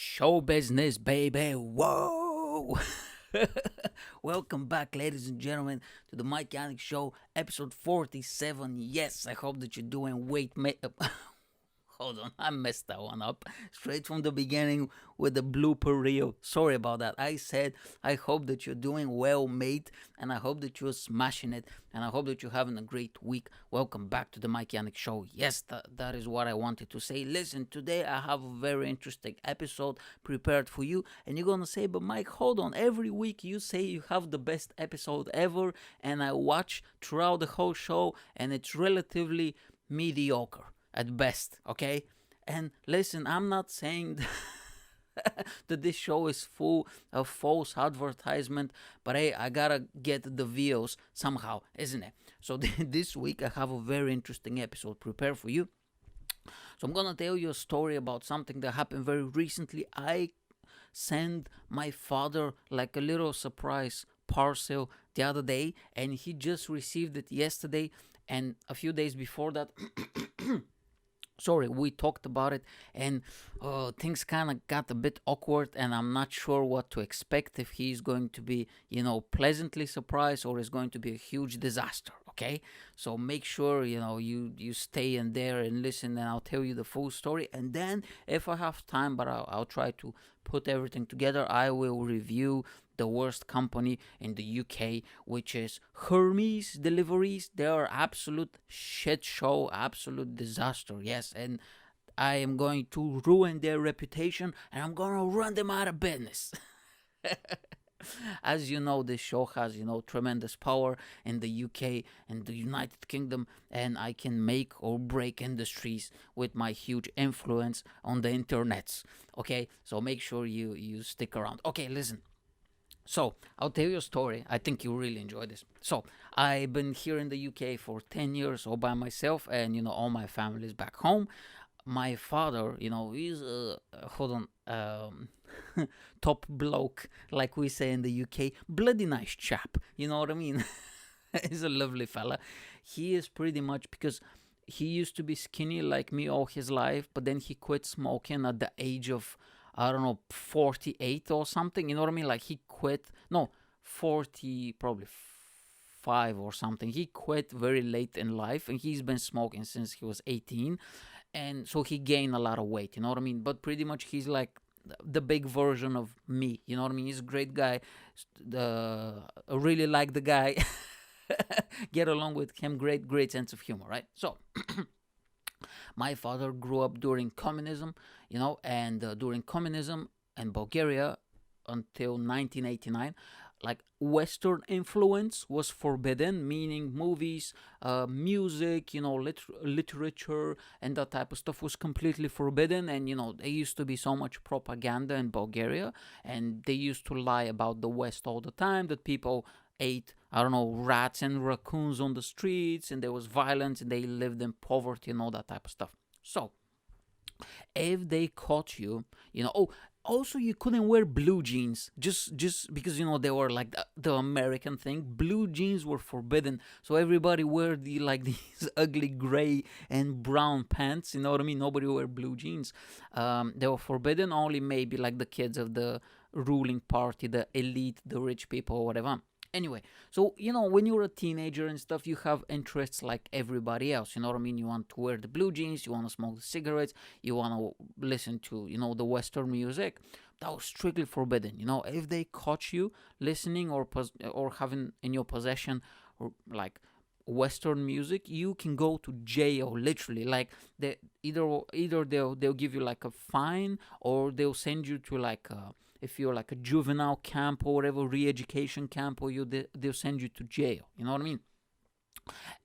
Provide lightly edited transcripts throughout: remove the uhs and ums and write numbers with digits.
Show business, baby. Whoa! Welcome back, ladies and gentlemen, to the Mike Yanek Show, episode 47. Yes, I hope that you're doing. Hold on, I messed that one up. Straight from the beginning with the blooper reel. Sorry about that. I said I hope that you're doing well, mate, and I hope that you're smashing it, and I hope that you're having a great week. Welcome back to the Mike Yannick Show. Yes, that is what I wanted to say. Listen, today I have a very interesting episode prepared for you, and you're gonna say, but Mike, hold on. Every week you say you have the best episode ever, and I watch throughout the whole show, and it's relatively mediocre at best, okay? And listen, I'm not saying that this show is full of false advertisement, but hey, I gotta get the views somehow, isn't it? So this week I have a very interesting episode prepared for you. So I'm gonna tell you a story about something that happened very recently. I sent my father like a little surprise parcel the other day, and he just received it yesterday. And a few days before that, sorry, we talked about it, and things kind of got a bit awkward, and I'm not sure what to expect, if he's going to be pleasantly surprised, or is going to be a huge disaster. Okay, so make sure you stay in there and listen, and I'll tell you the full story. And then if I have time, but I'll try to put everything together, I will review the worst company in the UK, which is Hermes Deliveries. They are absolute shit show, absolute disaster. Yes, and I am going to ruin their reputation, and I'm gonna run them out of business. As you know, this show has tremendous power in the UK and the United Kingdom, and I can make or break industries with my huge influence on the internets. Okay, so make sure you stick around. Okay, listen. So, I'll tell you a story. I think you'll really enjoy this. So, I've been here in the UK for 10 years all by myself, and all my family is back home. My father, he's hold on, top bloke, like we say in the UK, bloody nice chap. You know what I mean? He's a lovely fella. He is pretty much, because he used to be skinny like me all his life, but then he quit smoking at the age of, I don't know, 48 or something. You know what I mean? Like he quit, no, 40, probably 5 or something. He quit very late in life, and he's been smoking since he was 18. And so he gained a lot of weight, you know what I mean? But pretty much he's like the big version of me, you know what I mean? He's a great guy. I really like the guy. Get along with him. Great sense of humor, right? So my father grew up during communism, and during communism in Bulgaria until 1989, like Western influence was forbidden, meaning movies, music, literature, and that type of stuff was completely forbidden. And there used to be so much propaganda in Bulgaria, and they used to lie about the West all the time, that people ate, I don't know, rats and raccoons on the streets, and there was violence, and they lived in poverty and all that type of stuff. So if they caught you, also you couldn't wear blue jeans, just because they were like the American thing. Blue jeans were forbidden, so everybody wear these ugly gray and brown pants. You know what I mean? Nobody wear blue jeans. They were forbidden. Only maybe like the kids of the ruling party, the elite, the rich people, or whatever. Anyway, so when you're a teenager and stuff, you have interests like everybody else. You know what I mean? You want to wear the blue jeans, you want to smoke the cigarettes, you want to listen to the Western music. That was strictly forbidden. If they caught you listening or having in your possession like Western music, you can go to jail, literally. Like they either they'll give you like a fine, or they'll send you to like if you're like a juvenile camp or whatever, re-education camp, or they'll send you to jail. You know what I mean?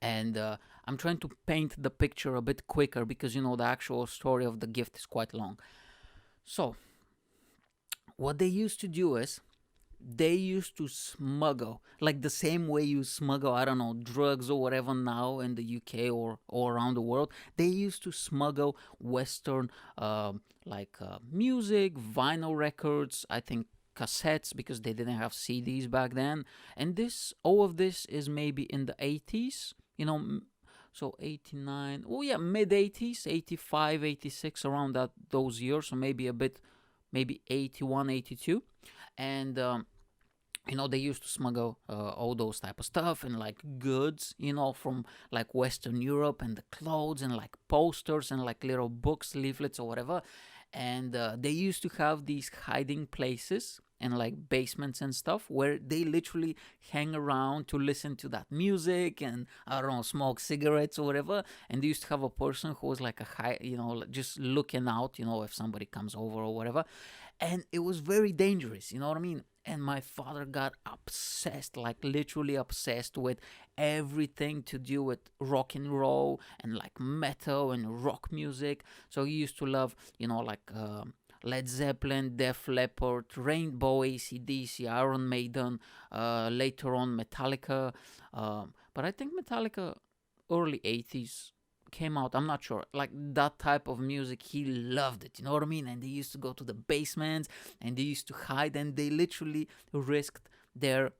And I'm trying to paint the picture a bit quicker, because the actual story of the gift is quite long. So what they used to do is, they used to smuggle, like the same way you smuggle, I don't know, drugs or whatever now in the UK or around the world. They used to smuggle Western music, vinyl records, I think cassettes, because they didn't have CDs back then. And all of this is maybe in the 80s, so 89, oh yeah, mid 80s, 85, 86, around those years, so maybe a bit maybe 81, 82. And they used to smuggle all those type of stuff and like goods, from like Western Europe, and the clothes and like posters and like little books, leaflets or whatever. And they used to have these hiding places and like basements and stuff where they literally hang around to listen to that music and, I don't know, smoke cigarettes or whatever. And they used to have a person who was like a high, just looking out, if somebody comes over or whatever. And it was very dangerous, you know what I mean? And my father got obsessed, like literally obsessed with everything to do with rock and roll and like metal and rock music. So he used to love, like Led Zeppelin, Def Leppard, Rainbow, AC/DC, Iron Maiden, later on Metallica. But I think Metallica early 80s came out. I'm not sure. Like that type of music, he loved it. You know what I mean? And they used to go to the basements and they used to hide, and they literally risked their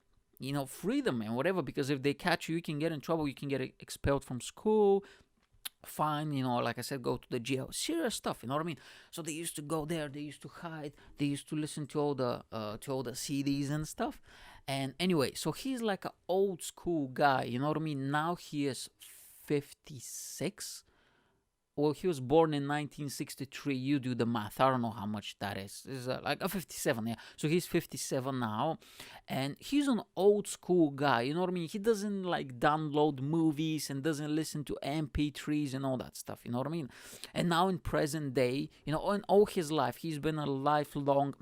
freedom and whatever, because if they catch you, you can get in trouble. You can get expelled from school, fine, like I said, go to the jail. Serious stuff, you know what I mean? So they used to go there, they used to hide, they used to listen to all the CDs and stuff. And anyway, so he's like an old school guy, you know what I mean? Now he is 56. Well, he was born in 1963. You do the math. I don't know how much that is. It's like a 57, yeah. So he's 57 now. And he's an old school guy. You know what I mean? He doesn't like download movies and doesn't listen to MP3s and all that stuff. You know what I mean? And now in present day, in all his life, he's been a lifelong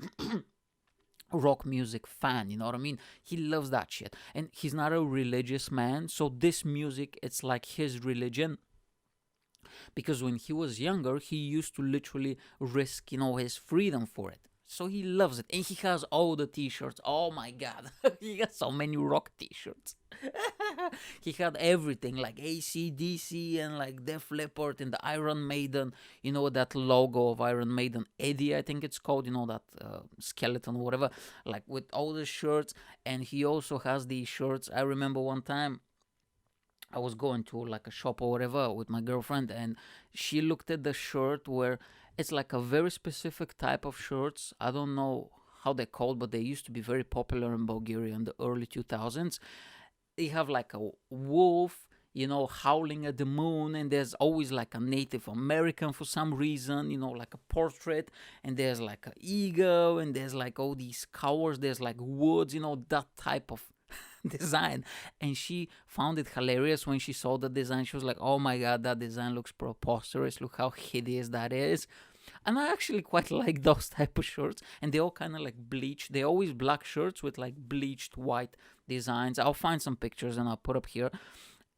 rock music fan, you know what I mean? He loves that shit. And he's not a religious man. So this music, it's like his religion. Because when he was younger, he used to literally risk, his freedom for it. So he loves it. And he has all the t-shirts. Oh my God. He has so many rock t-shirts. He had everything like AC/DC and like Def Leppard and the Iron Maiden. That logo of Iron Maiden, Eddie, I think it's called, that skeleton or whatever. Like with all the shirts. And he also has these shirts. I remember one time I was going to like a shop or whatever with my girlfriend, and she looked at the shirt where it's like a very specific type of shirts. I don't know how they're called, but they used to be very popular in Bulgaria in the early 2000s. They have like a wolf, howling at the moon, and there's always like a Native American for some reason, like a portrait, and there's like an eagle, and there's like all these cows, there's like woods, that type of design. And she found it hilarious when she saw the design. She was like, oh my God, that design looks preposterous, look how hideous that is. And I actually quite like those type of shirts, and they all kind of like bleached. They're always black shirts with like bleached white designs. I'll find some pictures and I'll put up here.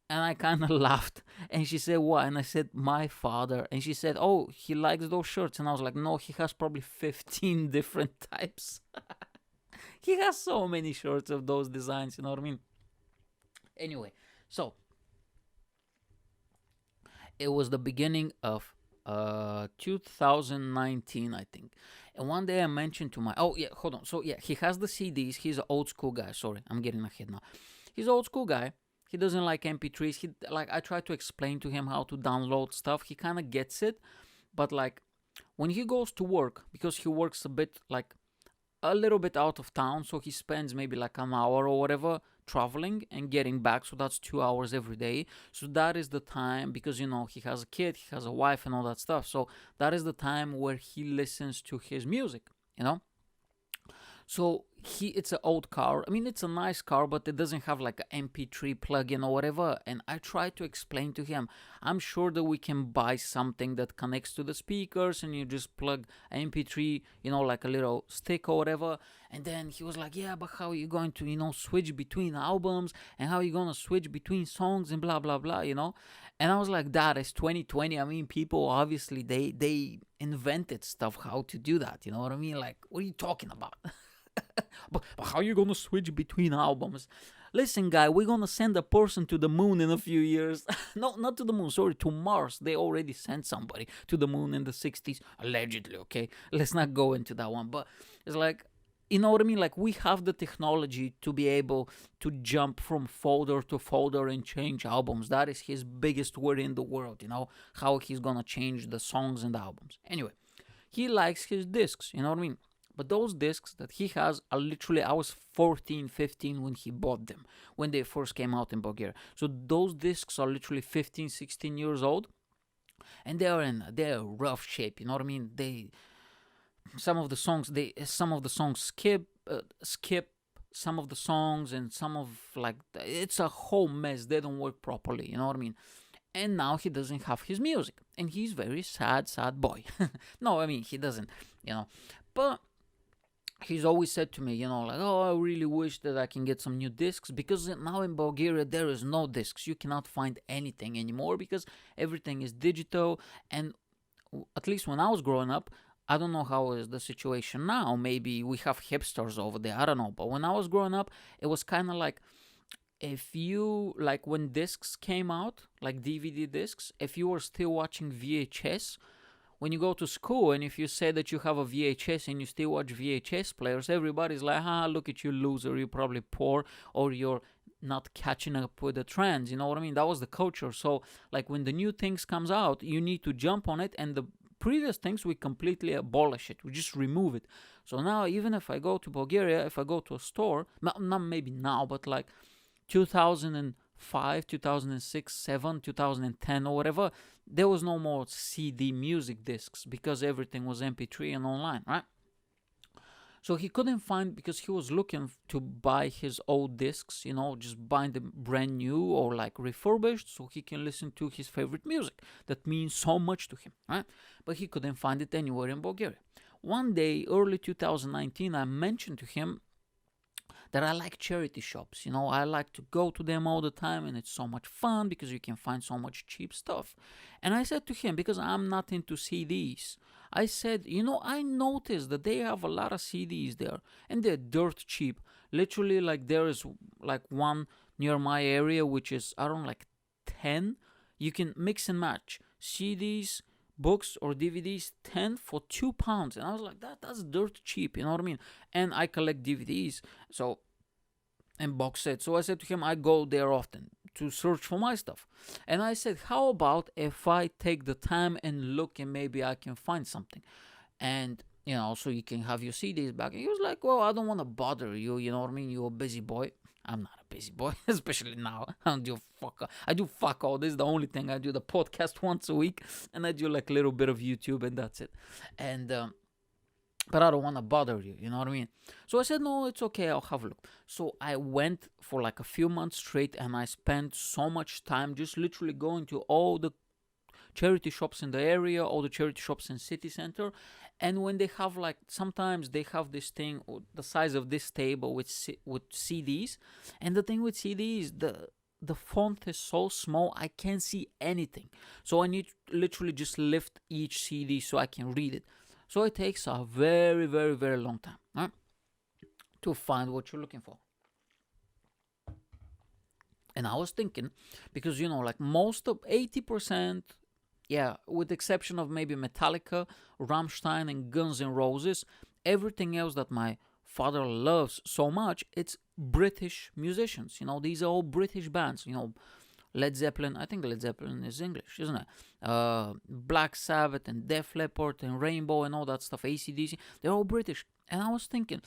And I kind of laughed. And she said, what? And I said, my father. And she said, oh, he likes those shirts. And I was like, no, he has probably 15 different types. He has so many shirts of those designs, you know what I mean? Anyway, so it was the beginning of 2019, I think. And one day I mentioned to hold on. So yeah, he has the CDs. He's an old school guy. Sorry, I'm getting ahead now. He's an old school guy. He doesn't like MP3s. I try to explain to him how to download stuff. He kind of gets it. But like when he goes to work, because he works a little bit out of town, so he spends maybe like an hour or whatever traveling and getting back, so that's 2 hours every day. So that is the time, because he has a kid, he has a wife and all that stuff, so that is the time where he listens to his music. So it's an old car. I mean, it's a nice car, but it doesn't have like an MP3 plug-in or whatever. And I try to explain to him, I'm sure that we can buy something that connects to the speakers and you just plug an MP3, like a little stick or whatever. And then he was like, yeah, but how are you going to, switch between albums, and how are you going to switch between songs and blah, blah, blah, And I was like, Dad, it's 2020. I mean, people, obviously, they invented stuff, how to do that. You know what I mean? Like, what are you talking about? But how are you going to switch between albums? Listen, guy, we're going to send a person to the moon in a few years. No, not to the moon, sorry, to Mars. They already sent somebody to the moon in the 60s, allegedly, okay? Let's not go into that one. But it's like, you know what I mean? Like, we have the technology to be able to jump from folder to folder and change albums. That is his biggest worry in the world, how he's going to change the songs and the albums. Anyway, He likes his discs, you know what I mean? But those discs that he has are literally, I was 14, 15 when he bought them, when they first came out in Bulgaria. So those discs are literally 15, 16 years old, and they're rough shape, you know what I mean? Some of the songs skip some of the songs, and some of, like, it's a whole mess. They don't work properly, you know what I mean? And now he doesn't have his music, and he's very sad boy. No, I mean, he doesn't, you know, but he's always said to me, you know, like, oh, I really wish that I can get some new discs, because now in Bulgaria there is no discs. You cannot find anything anymore because everything is digital. And at least when I was growing up, I don't know how is the situation now. Maybe we have hipsters over there, I don't know. But when I was growing up, it was kind of like, if you, like, when discs came out, like DVD discs, if you were still watching VHS, when you go to school, and if you say that you have a VHS and you still watch VHS players, everybody's like, look at you, loser, you're probably poor, or you're not catching up with the trends, you know what I mean? That was the culture. So, like, when the new things comes out, you need to jump on it, and the previous things, we completely abolish it, we just remove it. So now, even if I go to Bulgaria, if I go to a store, not maybe now, but like 2005, 2006, 7, 2010, or whatever, there was no more CD music discs because everything was MP3 and online, right? So he couldn't find, because he was looking to buy his old discs, you know, just buying them brand new or like refurbished so he can listen to his favorite music that means so much to him, right? But he couldn't find it anywhere in Bulgaria. One day, early 2019, I mentioned to him that I like charity shops. You know, I like to go to them all the time, and it's so much fun because you can find so much cheap stuff. And I said to him, because I'm not into CDs, I said, you know, I noticed that they have a lot of CDs there, and they're dirt cheap. Literally, like, there is like one near my area, which is, I don't know, like 10. You can mix and match CDs, books, or DVDs, 10 for £2. And I was like, that's dirt cheap, you know what I mean? And I collect DVDs, so, and box sets. So I said to him, I go there often to search for my stuff. And I said, how about if I take the time and look, and maybe I can find something? And, you know, so you can have your CDs back. And he was like, well, I don't want to bother you, you know what I mean? You're a busy boy. I'm not a busy boy, especially now. I do fuck all this. The only thing I do, the podcast once a week, and I do like a little bit of YouTube, and that's it. And but I don't want to bother you, you know what I mean? So I said, no, it's okay, I'll have a look. So I went for like a few months straight, and I spent so much time just literally going to all the charity shops in the area, all the charity shops in city center. And when they have, like, sometimes they have this thing the size of this table with CDs, and the thing with CDs, the font is so small I can't see anything. So I need to literally just lift each CD so I can read it. So it takes a very, very, very long time, right, to find what you're looking for. And I was thinking, because, you know, like, most of 80%, yeah, with the exception of maybe Metallica, Rammstein, and Guns N' Roses, everything else that my father loves so much, it's British musicians. You know, these are all British bands. You know, Led Zeppelin, I think Led Zeppelin is English, isn't it? Black Sabbath and Def Leppard and Rainbow and all that stuff, AC/DC, they're all British. And I was thinking,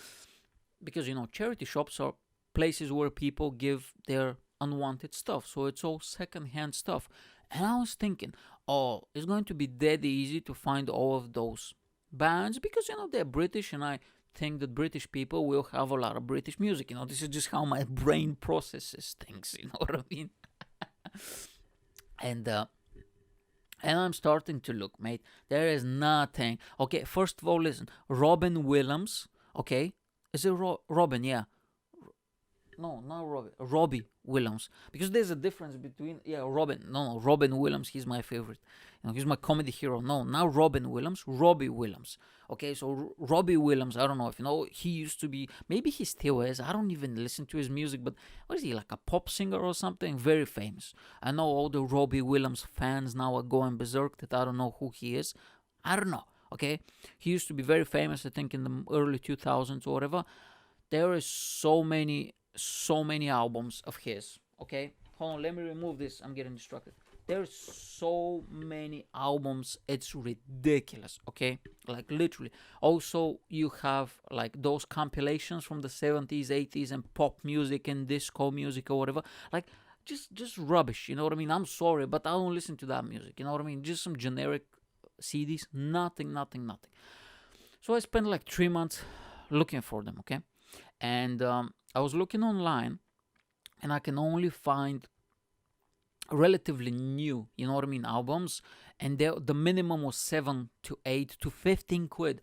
because, you know, charity shops are places where people give their unwanted stuff, so it's all second-hand stuff. And I was thinking, oh, it's going to be dead easy to find all of those bands, because, you know, they're British, and I think that British people will have a lot of British music. You know, this is just how my brain processes things, you know what I mean? And I'm starting to look, mate. There is nothing. Okay, first of all, listen. Robin Williams, okay? Is it Robin? Yeah. No, not Robin. Robbie Williams. Because there's a difference between, Robin. No, Robin Williams, he's my favorite. You know, he's my comedy hero. No, now Robin Williams, Robbie Williams. Okay, so Robbie Williams, I don't know if you know, he used to be, maybe he still is, I don't even listen to his music, but what is he, like a pop singer or something? Very famous. I know all the Robbie Williams fans now are going berserk that I don't know who he is. I don't know, okay? He used to be very famous, I think in the early 2000s or whatever. There is so many albums of his, okay? Hold on, let me remove this. I'm getting distracted. There's so many albums, it's ridiculous, okay? Like literally. Also, you have like those compilations from the 70s, 80s, and pop music and disco music or whatever. Like just rubbish, you know what I mean? I'm sorry, but I don't listen to that music, you know what I mean? Just some generic CDs, nothing, nothing, nothing. So I spent like 3 months looking for them, okay? And I was looking online, and I can only find relatively new, you know what I mean, albums, and the minimum was 7 to 8 to 15 quid.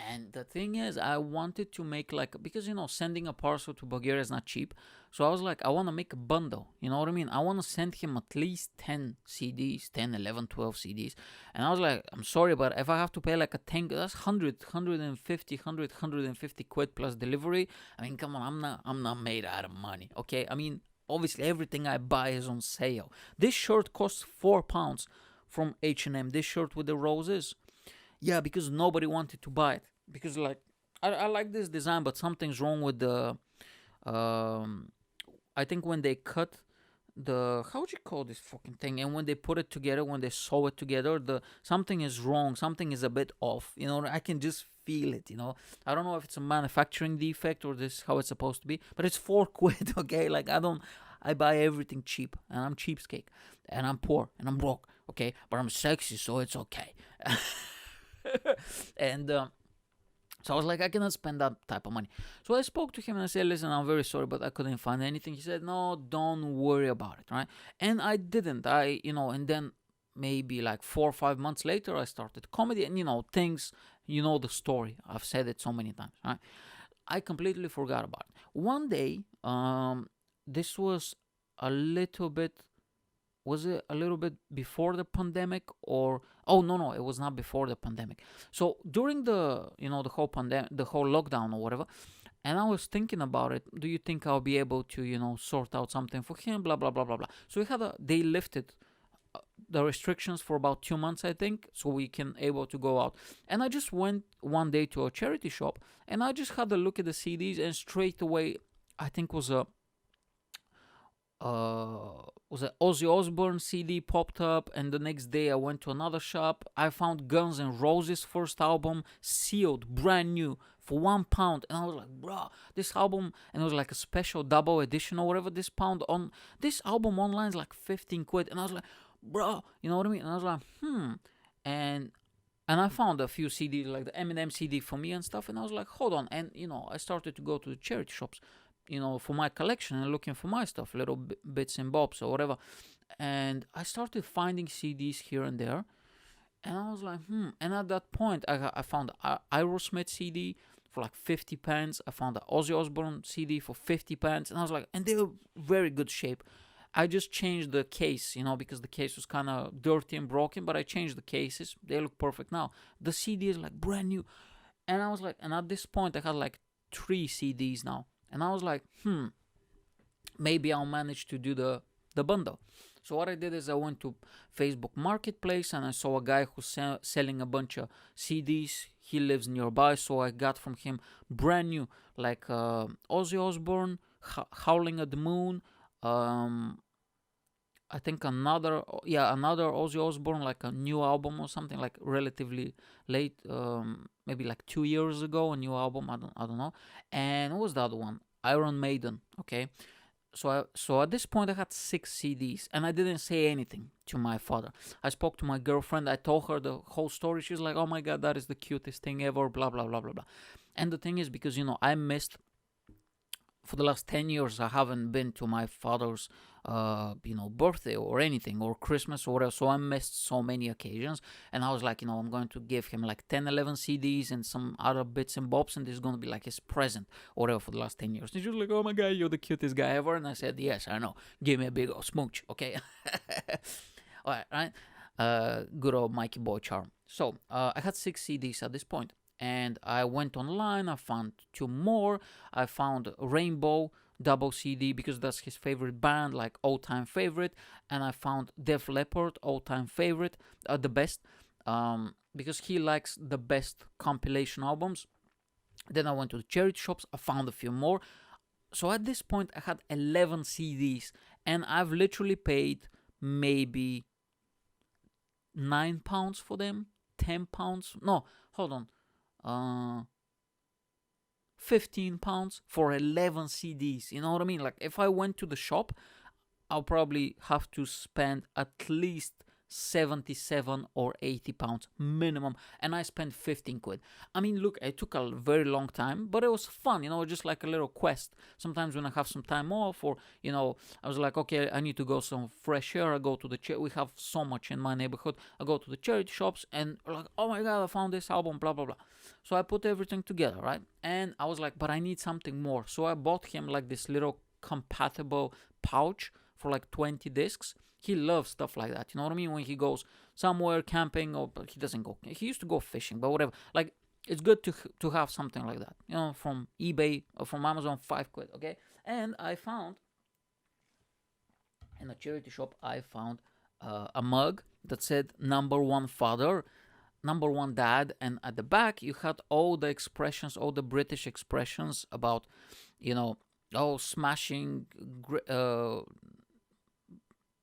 And the thing is, I wanted to make like, because sending a parcel to Bulgaria is not cheap. So I was like, I want to make a bundle, you know what I mean? I want to send him at least 10 CDs, 10, 11, 12 CDs. And I was like, I'm sorry, but if I have to pay like a 10, that's 150 quid plus delivery. I mean, come on, I'm not made out of money, okay? I mean, obviously everything I buy is on sale. This shirt costs £4 from H&M. This shirt with the roses. Yeah, because nobody wanted to buy it. Because like I like this design, but something's wrong with the I think when they cut the, how would you call this fucking thing, and when they put it together, when they sew it together, the something is wrong, something is a bit off, I can just feel it. I don't know if it's a manufacturing defect or this how it's supposed to be, but it's 4 quid. Okay, like I buy everything cheap, and I'm cheapskate, and I'm poor, and I'm broke, okay, but I'm sexy, so it's okay. And so I was like, I cannot spend that type of money. So I spoke to him and I said, listen, I'm very sorry, but I couldn't find anything. He said, no, don't worry about it, right? And I didn't. And then maybe like 4 or 5 months later, I started comedy, and things, the story. I've said it so many times, right? I completely forgot about it. One day, this was a little bit, was it a little bit before the pandemic, or no, it was not before the pandemic. So during the the whole pandemic, the whole lockdown or whatever, and I was thinking about it, do you think I'll be able to sort out something for him, blah blah blah blah blah. So they lifted the restrictions for about 2 months, I think, so we can able to go out. And I just went one day to a charity shop, and I just had a look at the CDs, and straight away I think was an Ozzy Osbourne CD popped up, and the next day I went to another shop. I found Guns N' Roses' first album, sealed, brand new, for £1, and I was like, bro, this album, and it was like a special double edition or whatever. This album online is like 15 quid, and I was like, bro, you know what I mean? And I was like, and I found a few CDs, like the Eminem CD for me and stuff, and I was like, hold on, and I started to go to the charity shops, for my collection, and looking for my stuff, little bits and bobs or whatever. And I started finding CDs here and there, and I was like, And at that point, I found an Aerosmith CD for like 50 pence. I found an Ozzy Osbourne CD for 50 pence, and I was like, and they were very good shape. I just changed the case, because the case was kind of dirty and broken, but I changed the cases. They look perfect now. The CD is like brand new. And I was like, and at this point, I had like 3 CDs now. And I was like, maybe I'll manage to do the bundle. So what I did is I went to Facebook Marketplace, and I saw a guy who's selling a bunch of CDs. He lives nearby, so I got from him brand new, like Ozzy Osbourne, Howling at the Moon, I think another Ozzy Osbourne, like a new album or something, like relatively late, maybe like 2 years ago, a new album. I don't know. And what was the other one? Iron Maiden. Okay. So at this point I had 6 CDs, and I didn't say anything to my father. I spoke to my girlfriend. I told her the whole story. She's like, "Oh my god, that is the cutest thing ever." Blah blah blah blah blah. And the thing is, because I missed. For the last 10 years, I haven't been to my father's, birthday or anything, or Christmas or whatever. So I missed so many occasions. And I was like, I'm going to give him like 10, 11 CDs and some other bits and bobs. And this is going to be like his present or whatever for the last 10 years. And she was like, oh my God, you're the cutest guy ever. And I said, yes, I know. Give me a big old smooch, okay? All right. Good old Mikey Boy charm. So I had 6 CDs at this point. And I went online, I found 2 more. I found Rainbow double CD, because that's his favorite band, like all-time favorite. And I found Def Leppard, all-time favorite, the best, because he likes the best compilation albums. Then I went to the charity shops, I found a few more. So at this point, I had 11 CDs, and I've literally paid maybe £9 for them, £10. No, hold on. 15 pounds for 11 CDs. You know what I mean? Like, if I went to the shop, I'll probably have to spend at least 77 or 80 pounds minimum, and I spent 15 quid. I mean, look, it took a very long time, but it was fun, just like a little quest. Sometimes when I have some time off, or I was like, okay, I need to go some fresh air. I go to the we have so much in my neighborhood. I go to the charity shops, and like, oh my god, I found this album, blah blah blah. So I put everything together, right? And I was like, but I need something more. So I bought him like this little compatible pouch for like 20 discs. He loves stuff like that. You know what I mean? When he goes somewhere camping, or he doesn't go. He used to go fishing, but whatever. Like, it's good to have something like that. From eBay or from Amazon, 5 quid. Okay. And I found in a charity shop, I found a mug that said "#1 father," "#1 dad," and at the back you had all the expressions, all the British expressions about, smashing.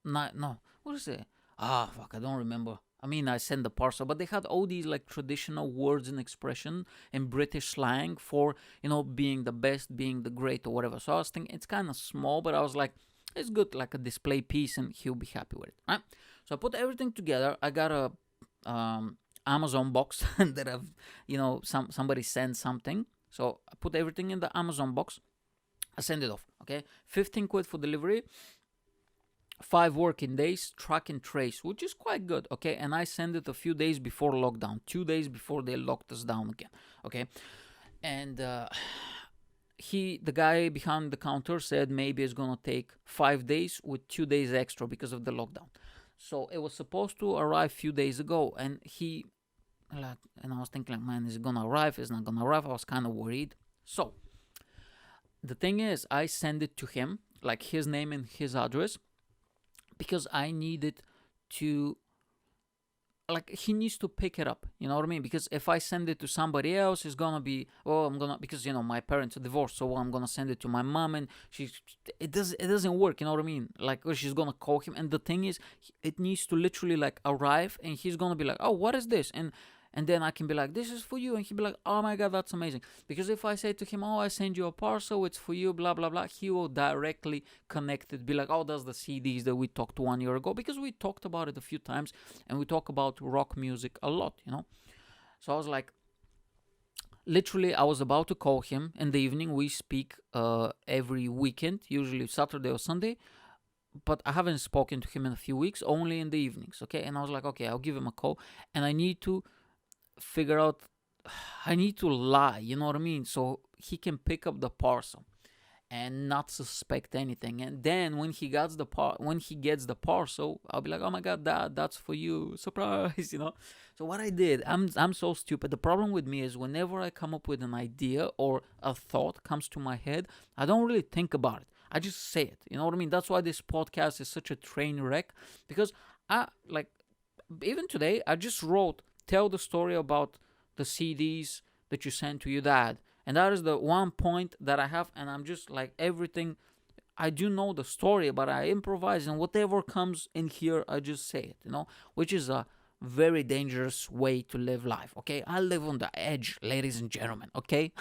No, what is it? Fuck, I don't remember. I mean, I sent the parcel, but they had all these like traditional words and expression in British slang for, being the best, being the great, or whatever. So I was thinking it's kind of small, but I was like, it's good, like a display piece, and he'll be happy with it, right? So I put everything together. I got a Amazon box that I've, somebody sent something. So I put everything in the Amazon box. I send it off. Okay, 15 quid for delivery. 5 working days, track and trace, which is quite good, okay? And I sent it a few days before lockdown, 2 days before they locked us down again, okay? And the guy behind the counter said maybe it's gonna take 5 days with 2 days extra because of the lockdown. So it was supposed to arrive a few days ago, and and I was thinking, like, man, is it gonna arrive? Is it not gonna arrive? I was kind of worried. So the thing is, I send it to him, like his name and his address, because I needed to, like, he needs to pick it up, you know what I mean? Because if I send it to somebody else, it's gonna be, because my parents are divorced, so I'm gonna send it to my mom, and it doesn't work, you know what I mean? Like, she's gonna call him, and the thing is, it needs to literally like arrive, and he's gonna be like, oh, what is this? And then I can be like, this is for you. And he'll be like, oh my God, that's amazing. Because if I say to him, oh, I send you a parcel, it's for you, blah, blah, blah, he will directly connect it. Be like, oh, that's the CDs that we talked 1 year ago. Because we talked about it a few times, and we talk about rock music a lot, So I was like, literally, I was about to call him in the evening. We speak every weekend, usually Saturday or Sunday. But I haven't spoken to him in a few weeks, only in the evenings, okay? And I was like, okay, I'll give him a call. And I need to figure out, I need to lie, you know what I mean? So he can pick up the parcel and not suspect anything. And then when he gets the parcel, I'll be like, oh my God, that's for you, surprise, So what I did, I'm so stupid. The problem with me is whenever I come up with an idea or a thought comes to my head, I don't really think about it. I just say it, you know what I mean? That's why this podcast is such a train wreck, because even today, I just wrote, tell the story about the CDs that you sent to your dad. And that is the one point that I have. And I'm just like, everything, I do know the story, but I improvise. And whatever comes in here, I just say it, which is a very dangerous way to live life, okay? I live on the edge, ladies and gentlemen, okay?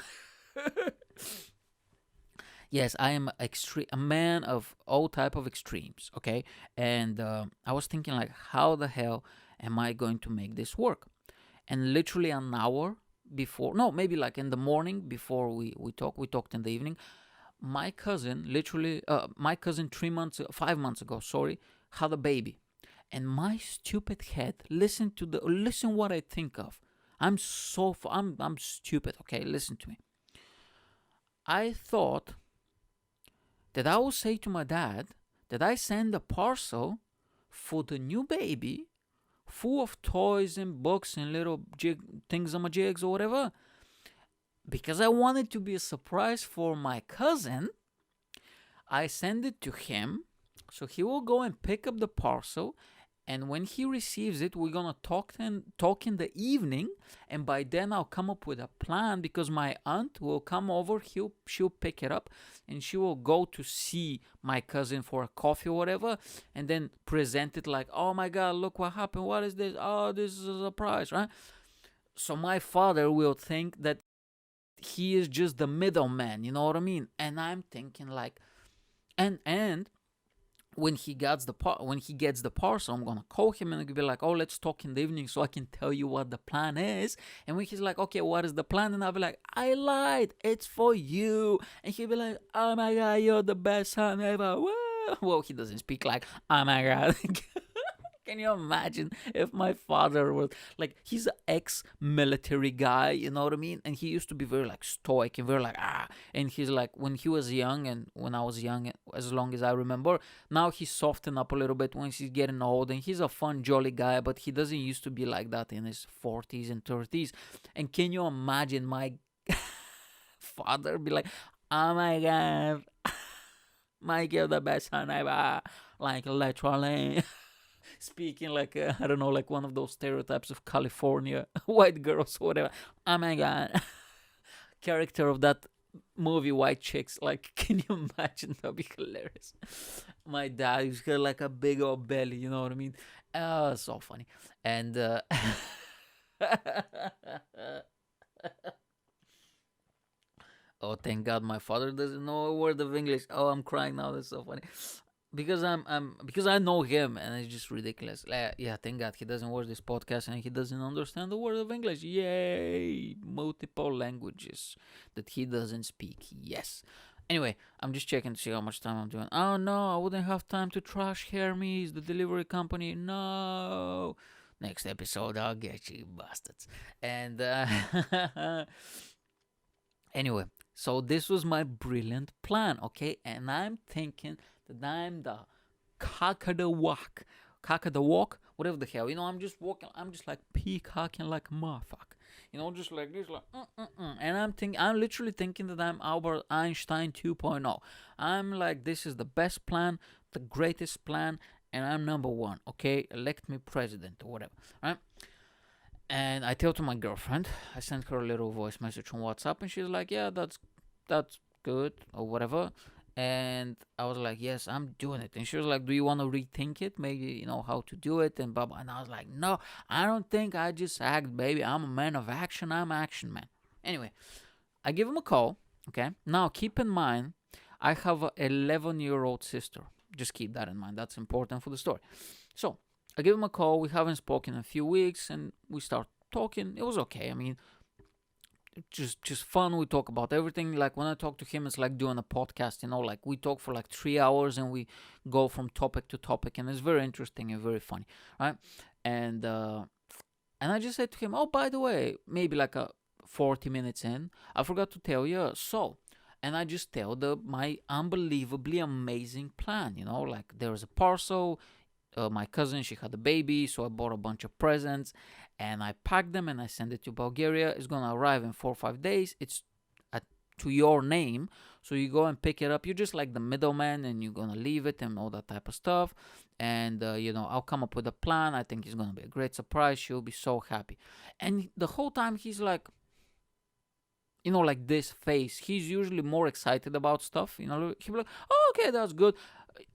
Yes, I am a man of all type of extremes, okay? And I was thinking, like, how the hell am I going to make this work? And literally an hour before, no, maybe like in the morning before we talked in the evening, my cousin 5 months ago, had a baby. And my stupid head, listen what I think of. I'm stupid, okay? Listen to me. I thought that I would say to my dad that I send a parcel for the new baby full of toys and books and little things-a-jigs or whatever. Because I wanted to be a surprise for my cousin, I send it to him, so he will go and pick up the parcel, And when he receives it, we're gonna talk in the evening, and by then I'll come up with a plan, because my aunt will come over, she'll pick it up, and she will go to see my cousin for a coffee or whatever, and then present it like, oh my god, look what happened, what is this? Oh, this is a surprise, right? So my father will think that he is just the middleman, you know what I mean? And I'm thinking like, and when he gets the parcel, I'm gonna call him and be like, "Oh, let's talk in the evening so I can tell you what the plan is." And when he's like, "Okay, what is the plan?" and I'll be like, "I lied, it's for you." And he'll be like, "Oh my god, you're the best son ever." Well, he doesn't speak like, "Oh my god." Can you imagine if my father was like, he's an ex-military guy, you know what I mean? And he used to be very like stoic and very like, and he's like, when he was young and when I was young, as long as I remember, now he's softened up a little bit when he's getting old, and he's a fun, jolly guy, but he doesn't used to be like that in his 40s and 30s. And can you imagine my father be like, "Oh my god, Mike, you're the best son ever," like literally. Speaking like I don't know, like one of those stereotypes of California white girls or whatever. Oh my god, character of that movie White Chicks. Like, can you imagine? That'd be hilarious. My dad, he's got like a big old belly. You know what I mean? So funny. And oh, thank God, my father doesn't know a word of English. Oh, I'm crying now. That's so funny. Because I know him, and it's just ridiculous. Yeah, thank God he doesn't watch this podcast and he doesn't understand the word of English. Yay, multiple languages that he doesn't speak. Yes. Anyway, I'm just checking to see how much time I'm doing. Oh no, I wouldn't have time to trash Hermes, the delivery company. No. Next episode, I'll get you bastards. And anyway, so this was my brilliant plan, okay? And I'm thinking that I'm the cock of the walk, whatever the hell. I'm just walking, I'm just like peacocking like a motherfucker. Just like this, like, and I'm literally thinking that I'm Albert Einstein 2.0. I'm like, this is the best plan, the greatest plan, and I'm number one, okay? Elect me president or whatever, right? And I tell to my girlfriend, I sent her a little voice message on WhatsApp, and she's like, yeah, that's good or whatever. And I was like, yes, I'm doing it. And she was like, do you want to rethink it? Maybe, how to do it and blah, blah. And I was like, no, I don't think I just act, baby. I'm a man of action. I'm an action man. Anyway, I give him a call, okay? Now, keep in mind, I have an 11-year-old sister. Just keep that in mind. That's important for the story. So, I give him a call. We haven't spoken in a few weeks, and we start talking. It was okay. I mean, just fun. We talk about everything. Like when I talk to him, it's like doing a podcast. Like we talk for like 3 hours and we go from topic to topic, and it's very interesting and very funny, right? And I just said to him, oh, by the way, maybe like 40 minutes in, I forgot to tell you. So, and I just tell my unbelievably amazing plan. Like there was a parcel. My cousin, she had a baby, so I bought a bunch of presents, and I packed them and I sent it to Bulgaria. It's gonna arrive in 4 or 5 days. It's to your name, so you go and pick it up. You're just like the middleman, and you're gonna leave it and all that type of stuff. And I'll come up with a plan. I think it's gonna be a great surprise. She'll be so happy. And the whole time he's like, like this face. He's usually more excited about stuff. He'll be like, oh, okay, that's good.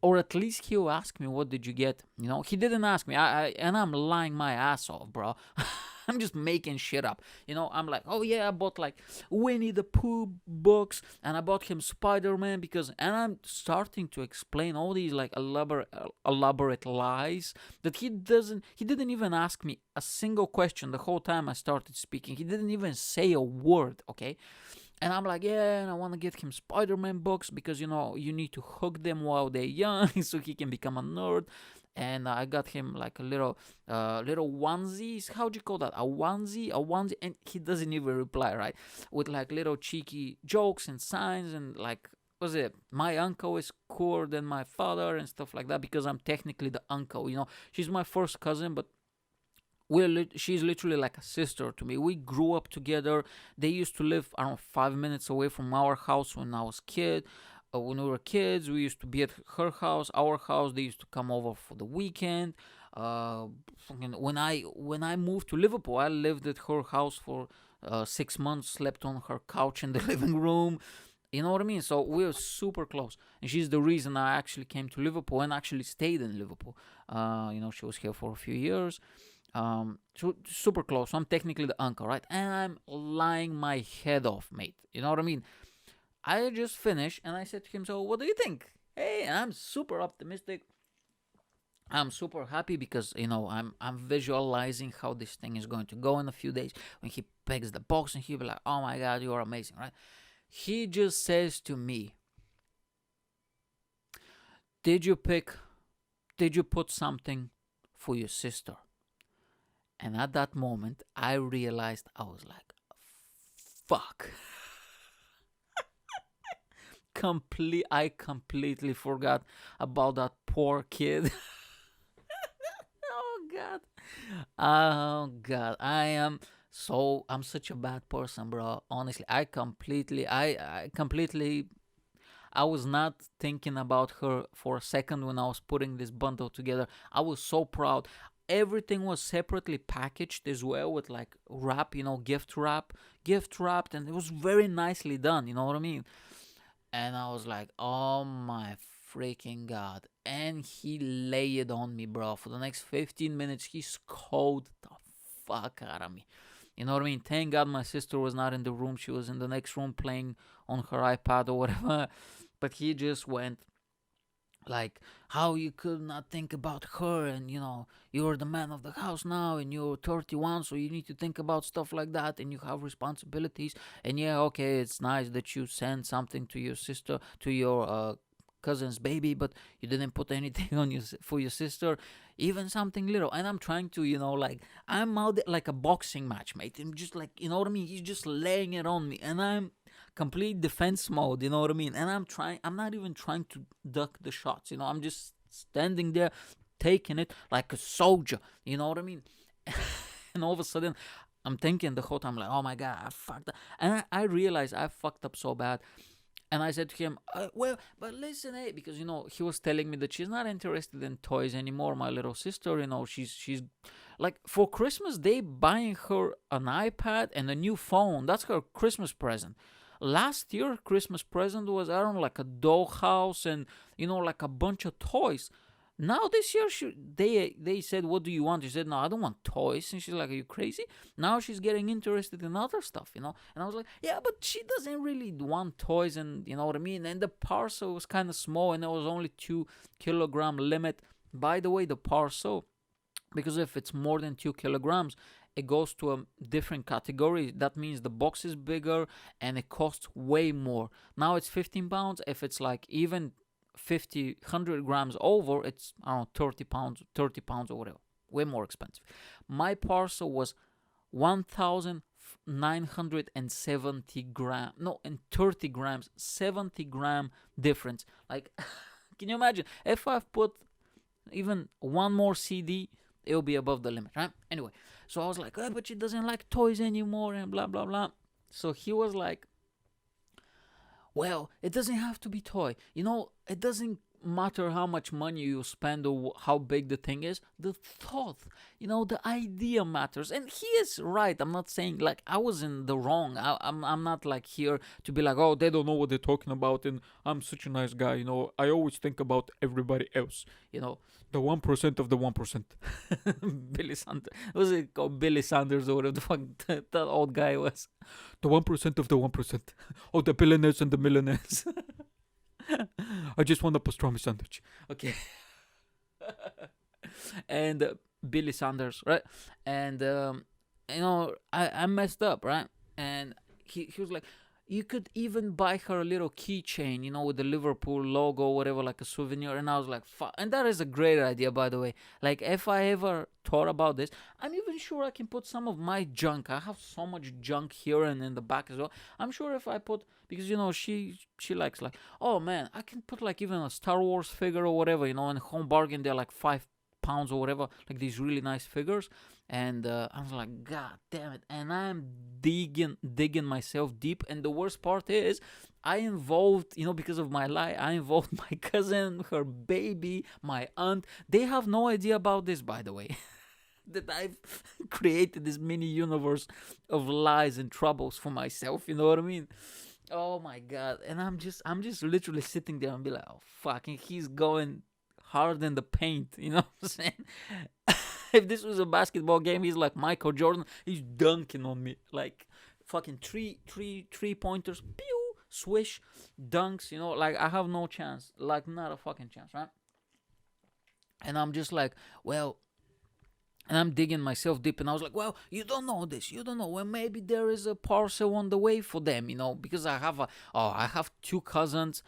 Or at least he'll ask me, what did you get? He didn't ask me. And I'm lying my ass off, bro. I'm just making shit up. I'm like, oh yeah, I bought like Winnie the Pooh books, and I bought him Spider-Man and I'm starting to explain all these like elaborate lies that he didn't even ask me a single question the whole time I started speaking. He didn't even say a word, okay? And I'm like, yeah, and I want to get him Spider-Man books because, you need to hook them while they're young so he can become a nerd. And I got him like a little onesies. How'd you call that? A onesie? And he doesn't even reply, right? With like little cheeky jokes and signs and like, what's it? My uncle is cooler than my father and stuff like that because I'm technically the uncle, She's my first cousin, but she's literally like a sister to me. We grew up together. They used to live around 5 minutes away from our house when I was kid. When we were kids, we used to be at her house, our house. They used to come over for the weekend. Uh, when I moved to Liverpool, I lived at her house for 6 months. Slept on her couch in the living room. You know what I mean? So we're super close, and she's the reason I actually came to Liverpool and actually stayed in Liverpool. She was here for a few years. So super close. So I'm technically the uncle, right? And I'm lying my head off, mate. You know what I mean? I just finished, and I said to him, "So what do you think?" Hey, I'm super optimistic. I'm super happy because I'm visualizing how this thing is going to go in a few days when he picks the box and he'll be like, "Oh my god, you are amazing," right? He just says to me, "Did you pick? Did you put something for your sister?" And at that moment, I realized I was like, "Fuck." I completely forgot about that poor kid. Oh god. Oh god. I'm such a bad person, bro. Honestly, I was not thinking about her for a second when I was putting this bundle together. I was so proud. Everything was separately packaged as well with like wrap, gift wrapped, and it was very nicely done. You know what I mean? And I was like, "Oh my freaking god!" And he laid on me, bro. For the next 15 minutes, he scolded the fuck out of me. You know what I mean? Thank God my sister was not in the room. She was in the next room playing on her iPad or whatever. But he just went like, "How you could not think about her, and you're the man of the house now, and you're 31, so you need to think about stuff like that, and you have responsibilities. And yeah, okay, it's nice that you send something to your sister, to your cousin's baby, but you didn't put anything on for your sister, even something little." And I'm trying to, like, I'm out there like a boxing match, mate. I'm just like, you know what I mean? He's just laying it on me, and I'm complete defense mode, you know what I mean? And I'm not even trying to duck the shots, I'm just standing there taking it like a soldier, you know what I mean? And all of a sudden, I'm thinking the whole time, like, "Oh my god, I fucked up." And I realized I fucked up so bad. And I said to him, "Well, but listen, hey," because he was telling me that she's not interested in toys anymore. My little sister, she's like, for Christmas they buying her an iPad and a new phone. That's her Christmas present. Last year Christmas present was, I don't know, like a dollhouse and like a bunch of toys. Now this year they said, "What do you want?" She said, "No, I don't want toys." And she's like, "Are you crazy?" Now she's getting interested in other stuff. And I was like, "Yeah, but she doesn't really want toys," and you know what I mean? And the parcel was kind of small, and there was only 2 kilogram limit. By the way, the parcel, because if it's more than 2 kilograms, it goes to a different category. That means the box is bigger and it costs way more. Now it's £15. If it's like even 100 grams over, it's around 30 pounds or whatever, way more expensive. My parcel was 1,970 grams, no, and 30 grams, 70-gram difference. Like, can you imagine if I've put even one more CD, it'll be above the limit, right? Anyway, so I was like, "Oh, but she doesn't like toys anymore," and blah blah blah. So he was like, "Well, it doesn't have to be toy. It doesn't matter how much money you spend or how big the thing is. The thought, the idea matters." And he is right. I'm not saying like I was in the wrong. I'm not like here to be like, "Oh, they don't know what they're talking about, and I'm such a nice guy. I always think about everybody else. The 1% of the 1%." Billy Sanders. Was it called Billy Sanders or whatever the fuck that old guy was? The 1% of the 1%. Oh, the billionaires and the millionaires. I just want a pastrami sandwich. Okay. And Billy Sanders, right? And I messed up, right? And he was like, "You could even buy her a little keychain, with the Liverpool logo or whatever, like a souvenir." And I was like, "Fuck!" And that is a great idea, by the way. Like, if I ever thought about this, I'm even sure I can put some of my junk. I have so much junk here and in the back as well. I'm sure if I put, because she likes, like, "Oh man, I can put like even a Star Wars figure or whatever, and Home Bargain they're like pounds or whatever, like these really nice figures. And I was like, God damn it! And I'm digging myself deep. And the worst part is, I involved, because of my lie, I involved my cousin, her baby, my aunt. They have no idea about this, by the way. That I've created this mini universe of lies and troubles for myself. You know what I mean? Oh my God! And I'm just literally sitting there and be like, oh fucking, he's going hard in the paint. You know what I'm saying? If this was a basketball game, he's like Michael Jordan. He's dunking on me like fucking three pointers. Pew, swish, dunks. Like I have no chance. Like not a fucking chance, right? And I'm just like, well, and I'm digging myself deep, and I was like, well, you don't know this, you don't know. Well, maybe there is a parcel on the way for them, because I have two cousins.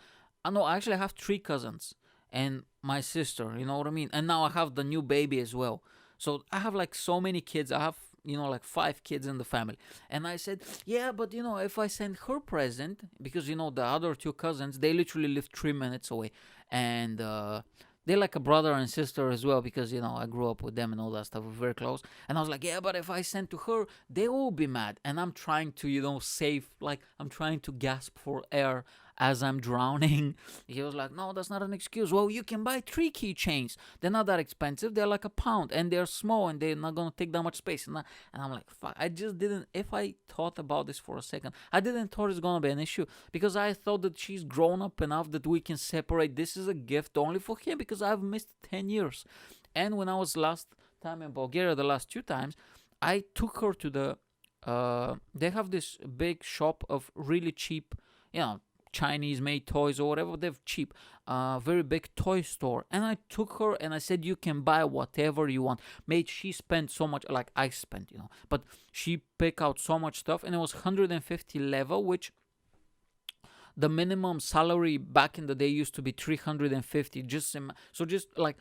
I know, actually, I have three cousins and my sister, you know what I mean? And now I have the new baby as well. So I have like so many kids. I have, like 5 kids in the family. And I said, yeah, but if I send her present, because, the other two cousins, they literally live 3 minutes away. And, they're like a brother and sister as well, because I grew up with them and all that stuff. We're very close. And I was like, yeah, but if I send to her, they will be mad. And I'm trying to save, like I'm trying to gasp for air as I'm drowning. He was like, no, that's not an excuse. Well, you can buy 3 keychains. They're not that expensive. They're like £1, and they're small, and they're not gonna take that much space. And I'm like, fuck. I just didn't. If I thought about this for a second, I didn't thought it's gonna be an issue, because I thought that she's grown up enough that we can separate. This is a gift only for him, because I've missed 10 years. And when I was last time in Bulgaria, the last 2 times, I took her to the. They have this big shop of really cheap, Chinese made toys or whatever. They're cheap, very big toy store. And I took her and I said, you can buy whatever you want. Mate, she spent so much, like I spent, but she picked out so much stuff, and it was 150 level, which the minimum salary back in the day used to be 350. Just like,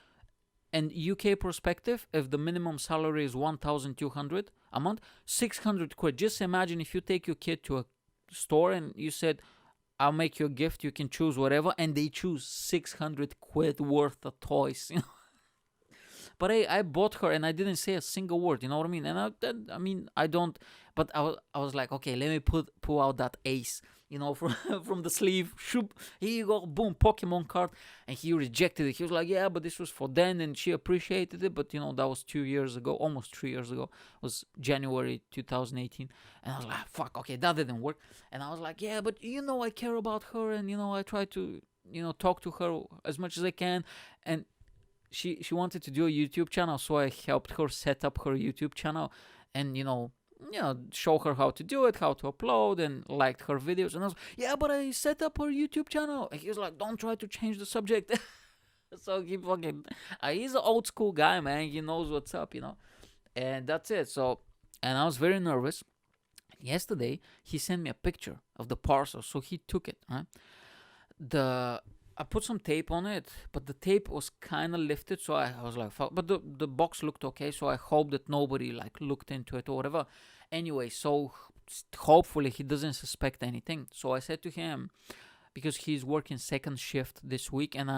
in UK perspective, if the minimum salary is 1,200 a month, 600 quid. Just imagine if you take your kid to a store and you said, I'll make you a gift, you can choose whatever, and they choose 600 quid worth of toys. But I bought her, and I didn't say a single word, you know what I mean? And I don't, but I was like, okay, let me pull out that ace, from the sleeve. Shoop, here you go, boom, Pokemon card. And he rejected it. He was like, yeah, but this was for then, and she appreciated it. But that was 2 years ago, almost 3 years ago. It was January 2018. And I was like, fuck, okay, that didn't work. And I was like, yeah, but I care about her, and I try to talk to her as much as I can. And she wanted to do a YouTube channel, so I helped her set up her YouTube channel, and show her how to do it, how to upload, and liked her videos. And I was, yeah, but I set up her YouTube channel. And he was like, don't try to change the subject. So he fucking, he's an old school guy, man. He knows what's up, And that's it. So, and I was very nervous. Yesterday, he sent me a picture of the parcel, so he took it. Right? I put some tape on it, but the tape was kind of lifted, so I was like, fuck. But the box looked okay, so I hope that nobody looked into it or whatever. Anyway, so hopefully he doesn't suspect anything. So I said to him, because he's working second shift this week, and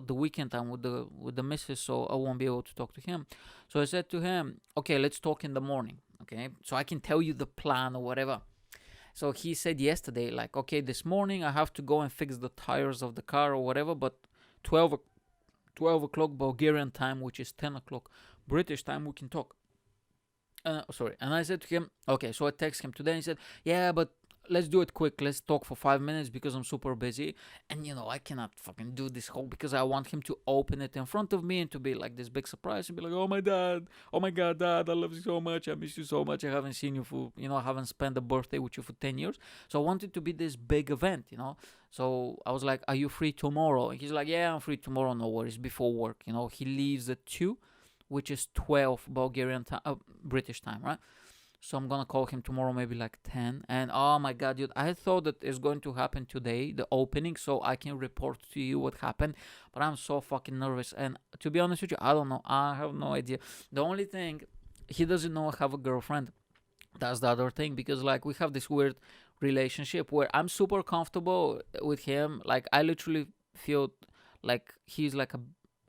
the weekend I'm with the missus, so I won't be able to talk to him. So I said to him, okay, let's talk in the morning, okay, so I can tell you the plan or whatever. So he said yesterday, okay, this morning I have to go and fix the tires of the car or whatever, but 12 o'clock Bulgarian time, which is 10 o'clock British time, we can talk. Sorry. And I said to him, okay, so I text him today, and he said, yeah, but let's do it quick. Let's talk for 5 minutes, because I'm super busy. And, I cannot fucking do this whole, because I want him to open it in front of me and to be like this big surprise and be like, oh my God, Dad, I love you so much. I miss you so much. I haven't seen you for, I haven't spent a birthday with you for 10 years. So I want it to be this big event, So I was like, are you free tomorrow? And he's like, yeah, I'm free tomorrow. No worries, before work. He leaves at 2, which is 12 Bulgarian time, British time, right? So I'm gonna call him tomorrow, maybe 10. And oh my God, dude, I thought that it's going to happen today, the opening, so I can report to you what happened. But I'm so fucking nervous. And to be honest with you, I don't know. I have no idea. The only thing, he doesn't know I have a girlfriend. That's the other thing, because we have this weird relationship where I'm super comfortable with him. I literally feel like he's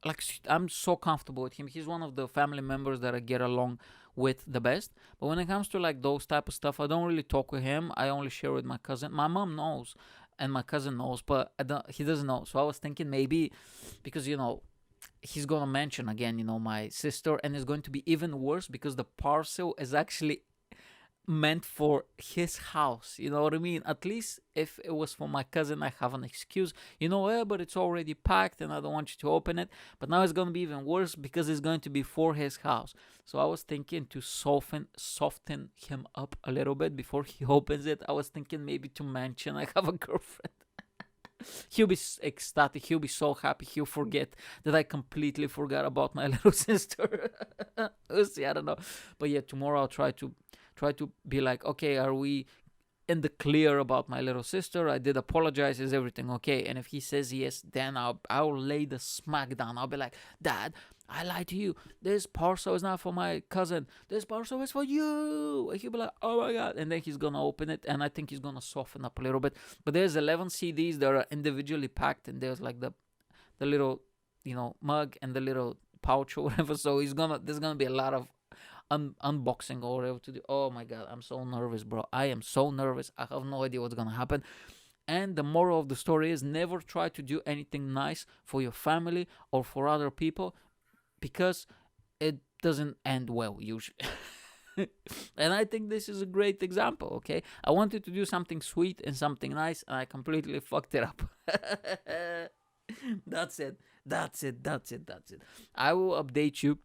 like I'm so comfortable with him. He's one of the family members that I get along with the best. But when it comes to like those type of stuff, I don't really talk with him. I only share with my cousin. My mom knows, and my cousin knows, but he doesn't know. So I was thinking maybe because he's gonna mention again, my sister, and it's going to be even worse because the parcel is actually meant for his house. You know what I mean? At least if it was for my cousin, I have an excuse. But it's already packed and I don't want you to open it. But now it's going to be even worse because it's going to be for his house. So I was thinking to soften him up a little bit before he opens it. I was thinking maybe to mention I have a girlfriend. He'll be ecstatic. He'll be so happy. He'll forget that I completely forgot about my little sister. We'll see. I don't know. But yeah, tomorrow I'll try to be like, okay, are we in the clear about my little sister? I did apologize. Is everything okay? And if he says yes, then I'll lay the smack down. I'll be like, Dad, I lied to you. This parcel is not for my cousin. This parcel is for you. And he'll be like, oh my God. And then he's going to open it. And I think he's going to soften up a little bit. But there's 11 CDs that are individually packed. And there's like the little, mug and the little pouch or whatever. So there's going to be a lot of unboxing or whatever to do. Oh my God, I'm so nervous, bro. I am so nervous. I have no idea what's going to happen. And the moral of the story is never try to do anything nice for your family or for other people, because it doesn't end well usually. And I think this is a great example, okay? I wanted to do something sweet and something nice, and I completely fucked it up. That's it. I will update you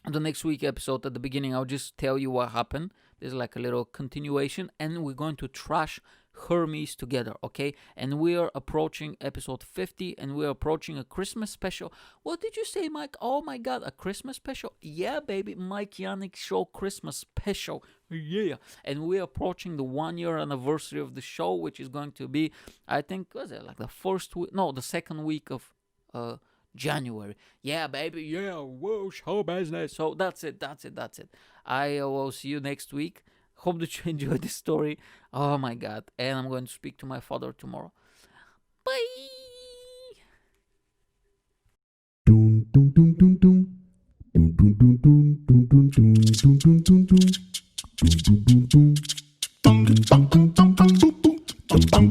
on the next week episode. At the beginning, I'll just tell you what happened. There's like a little continuation, and we're going to trash Hermes together, okay? And we are approaching episode 50, and we're approaching a Christmas special. What did you say, Mike? Oh my God, a Christmas special? Yeah, baby, Mike Yanek Show Christmas special. Yeah. And we're approaching the 1-year anniversary of the show, which is going to be, I think, was it like the second week of January. Yeah, baby. Yeah, whoa, show business. So that's it. I will see you next week. Hope that you enjoyed this story. Oh my God. And I'm going to speak to my father tomorrow. Bye.